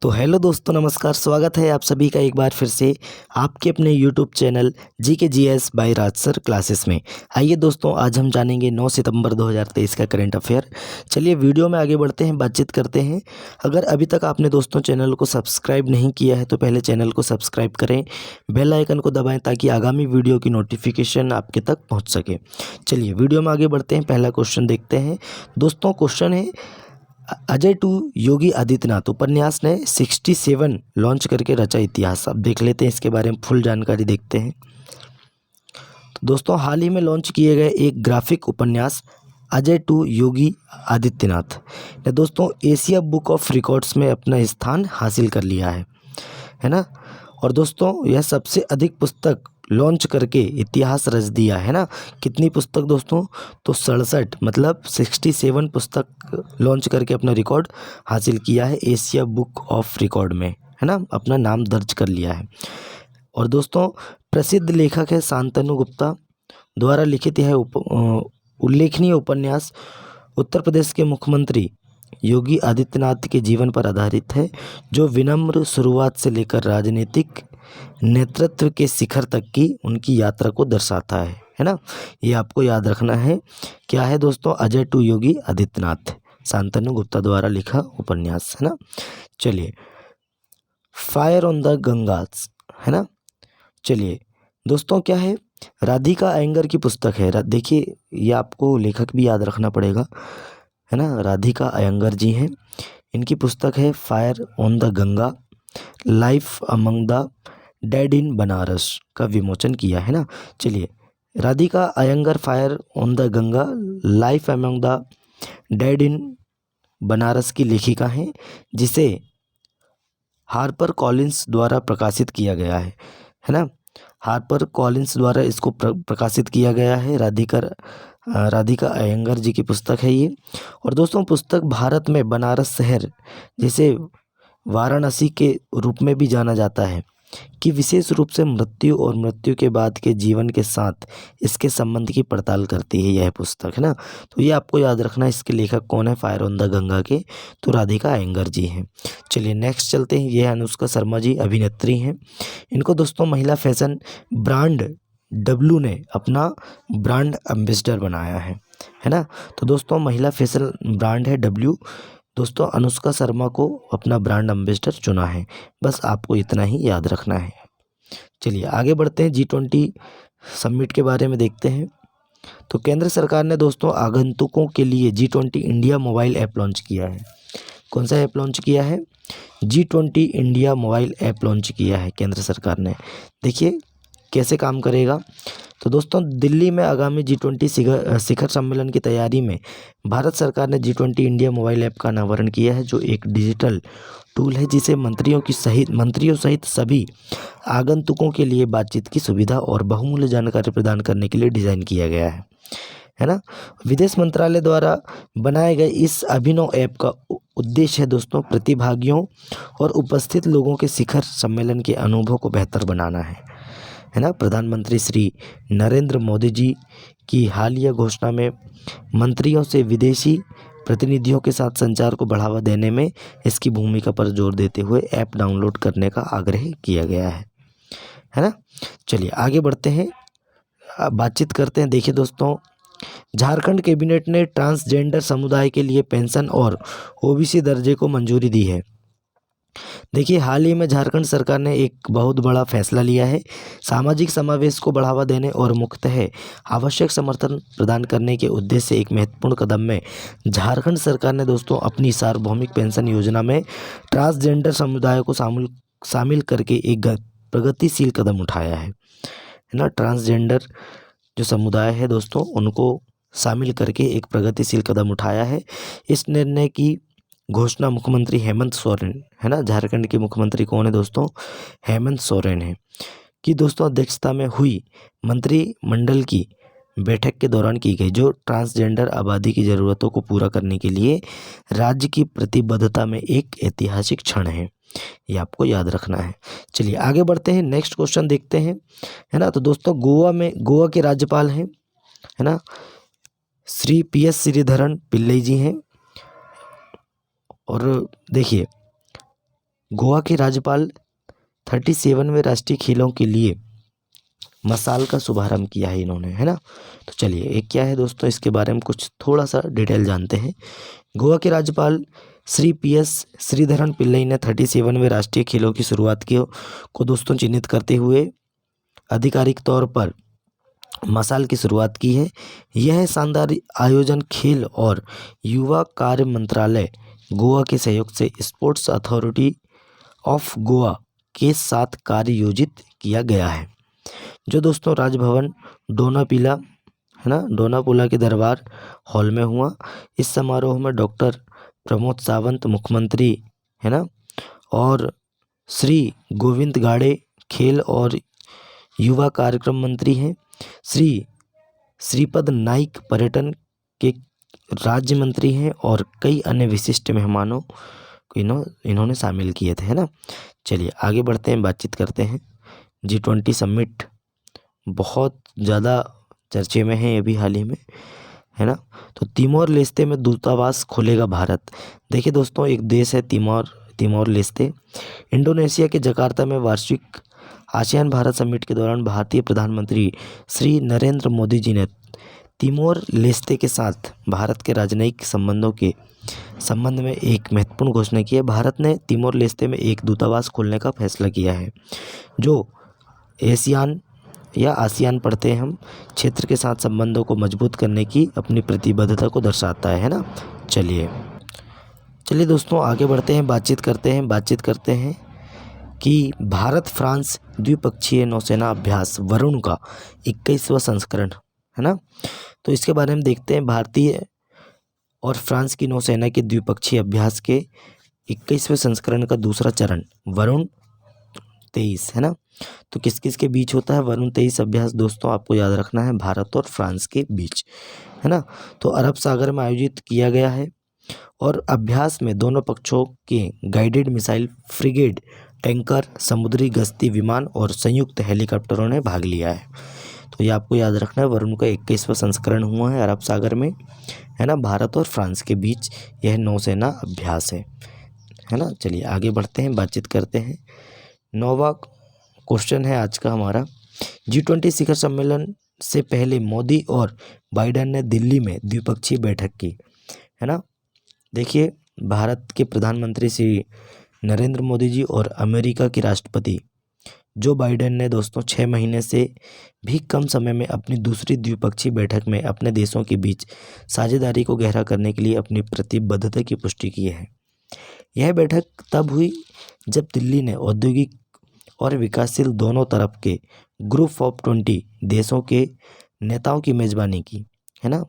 तो हेलो दोस्तों, नमस्कार। स्वागत है आप सभी का एक बार फिर से आपके अपने YouTube channel GK GS bye राज सर क्लासेस में। आइए दोस्तों, आज हम जानेंगे 9 सितंबर 2023 का करंट अफेयर। चलिए वीडियो में आगे बढ़ते हैं, बातचीत करते हैं। अगर अभी तक आपने दोस्तों चैनल को सब्सक्राइब नहीं किया है तो पहले चैनल को सब्सक्राइब करें, बेल आइकन को दबाएँ ताकि आगामी वीडियो की नोटिफिकेशन आपके तक पहुँच सके। चलिए वीडियो में आगे बढ़ते हैं, पहला क्वेश्चन देखते हैं। दोस्तों क्वेश्चन है, अजय टू योगी आदित्यनाथ उपन्यास ने 67 लॉन्च करके रचा इतिहास। अब देख लेते हैं इसके बारे में, फुल जानकारी देखते हैं। तो दोस्तों हाल ही में लॉन्च किए गए एक ग्राफिक उपन्यास अजय टू योगी आदित्यनाथ ने दोस्तों एशिया बुक ऑफ रिकॉर्ड्स में अपना स्थान हासिल कर लिया है ना। और दोस्तों यह सबसे अधिक पुस्तक लॉन्च करके इतिहास रच दिया है ना। कितनी पुस्तक दोस्तों? तो 67 मतलब 67 पुस्तक लॉन्च करके अपना रिकॉर्ड हासिल किया है एशिया बुक ऑफ रिकॉर्ड में, है ना, अपना नाम दर्ज कर लिया है। और दोस्तों प्रसिद्ध लेखक है शांतनु गुप्ता द्वारा लिखित यह उल्लेखनीय उपन्यास उत्तर प्रदेश के मुख्यमंत्री योगी आदित्यनाथ के जीवन पर आधारित है, जो विनम्र शुरुआत से लेकर राजनीतिक नेतृत्व के शिखर तक की उनकी यात्रा को दर्शाता है ना। ये आपको याद रखना है। क्या है दोस्तों? अजय टू योगी आदित्यनाथ, शांतनु गुप्ता द्वारा लिखा उपन्यास, है ना। चलिए, फायर ऑन द गंगास, है ना। चलिए दोस्तों, क्या है? राधिका अयंगर की पुस्तक है। देखिए ये आपको लेखक भी याद रखना पड़ेगा, है ना। राधिका अयंगर जी हैं, इनकी पुस्तक है fire on the Ganga, life among the dead in Banaras का विमोचन किया, है ना। चलिए, Radhika Iyengar fire on the Ganga, life among the dead in Banaras की लेखिका हैं, जिसे हार्पर कॉलिंस द्वारा प्रकाशित किया गया है ना। हार्पर कॉलिंस द्वारा इसको प्रकाशित किया गया है। राधिका अयंगर जी की पुस्तक है ये। और दोस्तों पुस्तक भारत में बनारस शहर, जिसे वाराणसी के रूप में भी जाना जाता है, कि विशेष रूप से मृत्यु और मृत्यु के बाद के जीवन के साथ इसके संबंध की पड़ताल करती है यह पुस्तक, है ना। तो ये आपको याद रखना, इसके लेखक कौन है फायर ऑन द गंगा के? तो राधिका अयंगर जी हैं। चलिए नेक्स्ट चलते हैं। ये अनुष्का शर्मा जी अभिनेत्री हैं। इनको दोस्तों महिला फैशन ब्रांड डब्लू ने अपना ब्रांड एम्बेसडर बनाया है ना। तो दोस्तों महिला फैशन ब्रांड है डब्लू, दोस्तों अनुष्का शर्मा को अपना ब्रांड एम्बेसडर चुना है। बस आपको इतना ही याद रखना है। चलिए आगे बढ़ते हैं, G20 समिट के बारे में देखते हैं। तो केंद्र सरकार ने दोस्तों आगंतुकों के लिए G20 India mobile app launch किया है। कौन सा ऐप लॉन्च किया है? G20 India mobile app launch किया है केंद्र सरकार ने। देखिए कैसे काम करेगा। तो दोस्तों दिल्ली में आगामी G20 शिखर सम्मेलन की तैयारी में भारत सरकार ने G20 इंडिया मोबाइल ऐप का अनावरण किया है, जो एक डिजिटल टूल है जिसे मंत्रियों सहित सभी आगंतुकों के लिए बातचीत की सुविधा और बहुमूल्य जानकारी प्रदान करने के लिए डिज़ाइन किया गया है ना। विदेश मंत्रालय द्वारा बनाए गए इस अभिनव ऐप का उद्देश्य है दोस्तों प्रतिभागियों और उपस्थित लोगों के शिखर सम्मेलन के अनुभव को बेहतर बनाना है ना। प्रधानमंत्री श्री नरेंद्र मोदी जी की हालिया घोषणा में मंत्रियों से विदेशी प्रतिनिधियों के साथ संचार को बढ़ावा देने में इसकी भूमिका पर जोर देते हुए ऐप डाउनलोड करने का आग्रह किया गया है ना। चलिए आगे बढ़ते हैं, बातचीत करते हैं। देखिए दोस्तों, झारखंड कैबिनेट ने ट्रांसजेंडर समुदाय के लिए पेंशन और ओबीसी दर्जे को मंजूरी दी है। देखिए हाल ही में झारखंड सरकार ने एक बहुत बड़ा फैसला लिया है। सामाजिक समावेश को बढ़ावा देने और मुख्यतः आवश्यक समर्थन प्रदान करने के उद्देश्य से एक महत्वपूर्ण कदम में झारखंड सरकार ने दोस्तों अपनी सार्वभौमिक पेंशन योजना में ट्रांसजेंडर समुदाय को शामिल करके एक प्रगतिशील कदम उठाया है ना। ट्रांसजेंडर जो समुदाय है दोस्तों, उनको शामिल करके एक प्रगतिशील कदम उठाया है। इस निर्णय की घोषणा मुख्यमंत्री हेमंत सोरेन, है ना, झारखंड के मुख्यमंत्री कौन है दोस्तों? हेमंत सोरेन है, की दोस्तों अध्यक्षता में हुई मंत्रिमंडल की बैठक के दौरान की गई, जो ट्रांसजेंडर आबादी की ज़रूरतों को पूरा करने के लिए राज्य की प्रतिबद्धता में एक ऐतिहासिक क्षण है। ये आपको याद रखना है। चलिए आगे बढ़ते हैं, नेक्स्ट क्वेश्चन देखते हैं, है ना। तो दोस्तों गोवा के राज्यपाल हैं, है ना, श्री PS श्रीधरन पिल्लई जी हैं। और देखिए गोवा के राज्यपाल 37वें राष्ट्रीय खेलों के लिए मसाल का शुभारंभ किया है इन्होंने, है ना। तो चलिए एक क्या है दोस्तों, इसके बारे में कुछ थोड़ा सा डिटेल जानते हैं। गोवा के राज्यपाल श्री PS श्रीधरन पिल्लई ने 37वें राष्ट्रीय खेलों की शुरुआत को दोस्तों चिन्हित करते हुए आधिकारिक तौर पर मसाल की शुरुआत की है। यह शानदार आयोजन खेल और युवा कार्य मंत्रालय गोवा के सहयोग से स्पोर्ट्स अथॉरिटी ऑफ गोवा के साथ कार्य योजित किया गया है, जो दोस्तों राजभवन डोनापिला, है ना, डोनापुला के दरबार हॉल में हुआ। इस समारोह में डॉक्टर प्रमोद सावंत मुख्यमंत्री, है ना, और श्री गोविंद गाड़े खेल और युवा कार्यक्रम मंत्री हैं। श्रीपद नाइक पर्यटन के राज्य मंत्री हैं और कई अन्य विशिष्ट मेहमानों को इन्होंने शामिल किए थे, है ना। चलिए आगे बढ़ते हैं, बातचीत करते हैं। G20 समिट बहुत ज़्यादा चर्चे में है अभी हाल ही में, है ना। तो तिमोर लेस्ते में दूतावास खोलेगा भारत। देखिए दोस्तों, एक देश है तिमोर लेस्ते। इंडोनेशिया के जकार्ता में वार्षिक आसियान भारत समिट के दौरान भारतीय प्रधानमंत्री श्री नरेंद्र मोदी जी ने तिमोर लेस्ते के साथ भारत के राजनयिक संबंध में एक महत्वपूर्ण घोषणा की है। भारत ने तिमोर लेस्ते में एक दूतावास खोलने का फैसला किया है, जो आसियान पढ़ते हैं हम, क्षेत्र के साथ संबंधों को मजबूत करने की अपनी प्रतिबद्धता को दर्शाता है ना। चलिए दोस्तों आगे बढ़ते हैं, बातचीत करते हैं कि भारत फ्रांस द्विपक्षीय नौसेना अभ्यास वरुण का 21वां संस्करण, है ना। तो इसके बारे में देखते हैं। भारतीय और फ्रांस की नौसेना के द्विपक्षीय अभ्यास के 21वें संस्करण का दूसरा चरण वरुण 23, है ना। तो किस किस के बीच होता है वरुण 23 अभ्यास दोस्तों, आपको याद रखना है, भारत और फ्रांस के बीच, है ना। तो अरब सागर में आयोजित किया गया है और अभ्यास में दोनों पक्षों के गाइडेड मिसाइल फ्रिगेड, टैंकर, समुद्री गश्ती विमान और संयुक्त हेलीकॉप्टरों ने भाग लिया है। तो ये आपको याद रखना है, वरुण का 21वां संस्करण हुआ है अरब सागर में, है ना। भारत और फ्रांस के बीच यह नौसेना अभ्यास है ना। चलिए आगे बढ़ते हैं, बातचीत करते हैं। 9वां क्वेश्चन है आज का हमारा, G20 शिखर सम्मेलन से पहले मोदी और बाइडेन ने दिल्ली में द्विपक्षीय बैठक की, है ना। देखिए, भारत के प्रधानमंत्री श्री नरेंद्र मोदी जी और अमेरिका के राष्ट्रपति जो बाइडेन ने दोस्तों 6 महीने से भी कम समय में अपनी दूसरी द्विपक्षीय बैठक में अपने देशों के बीच साझेदारी को गहरा करने के लिए अपनी प्रतिबद्धता की पुष्टि की है। यह बैठक तब हुई जब दिल्ली ने औद्योगिक और विकासशील दोनों तरफ के ग्रुप ऑफ 20 देशों के नेताओं की मेजबानी की, है ना।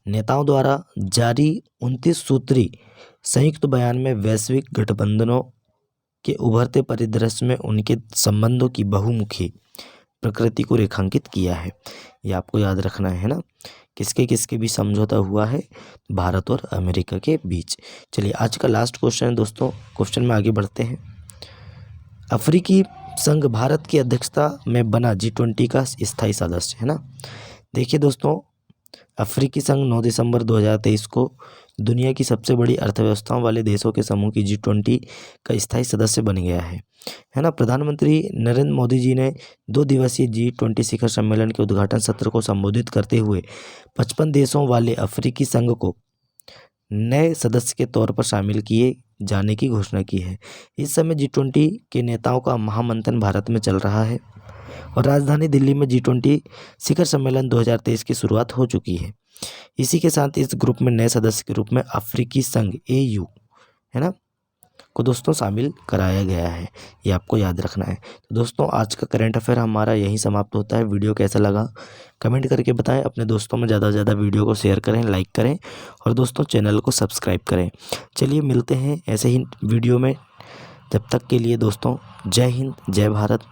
नेताओं द्वारा जारी 29 सूत्री संयुक्त बयान में वैश्विक गठबंधनों के उभरते परिदृश्य में उनके संबंधों की बहुमुखी प्रकृति को रेखांकित किया है। ये आपको याद रखना है ना, किसके बीच समझौता हुआ है, भारत और अमेरिका के बीच। चलिए आज का लास्ट क्वेश्चन है दोस्तों, क्वेश्चन में आगे बढ़ते हैं। अफ्रीकी संघ भारत की अध्यक्षता में बना G20 का स्थायी सदस्य, है ना। देखिए दोस्तों, अफ्रीकी संघ 9 दिसंबर 2023 को दुनिया की सबसे बड़ी अर्थव्यवस्थाओं वाले देशों के समूह की G20 का स्थायी सदस्य बन गया है ना। प्रधानमंत्री नरेंद्र मोदी जी ने 2 दिवसीय G20 शिखर सम्मेलन के उद्घाटन सत्र को संबोधित करते हुए 55 देशों वाले अफ्रीकी संघ को नए सदस्य के तौर पर शामिल किए जाने की घोषणा की है। इस समय G20 के नेताओं का महामंथन भारत में चल रहा है और राजधानी दिल्ली में G20 शिखर सम्मेलन 2023 की शुरुआत हो चुकी है। इसी के साथ इस ग्रुप में नए सदस्य के रूप में अफ्रीकी संघ AU, है ना, को दोस्तों शामिल कराया गया है। ये आपको याद रखना है। तो दोस्तों आज का करंट अफेयर हमारा यहीं समाप्त होता है। वीडियो कैसा लगा कमेंट करके बताएं। अपने दोस्तों में ज़्यादा से ज़्यादा वीडियो को शेयर करें, लाइक करें और दोस्तों चैनल को सब्सक्राइब करें। चलिए मिलते हैं ऐसे ही वीडियो में, जब तक के लिए दोस्तों जय हिंद, जय भारत,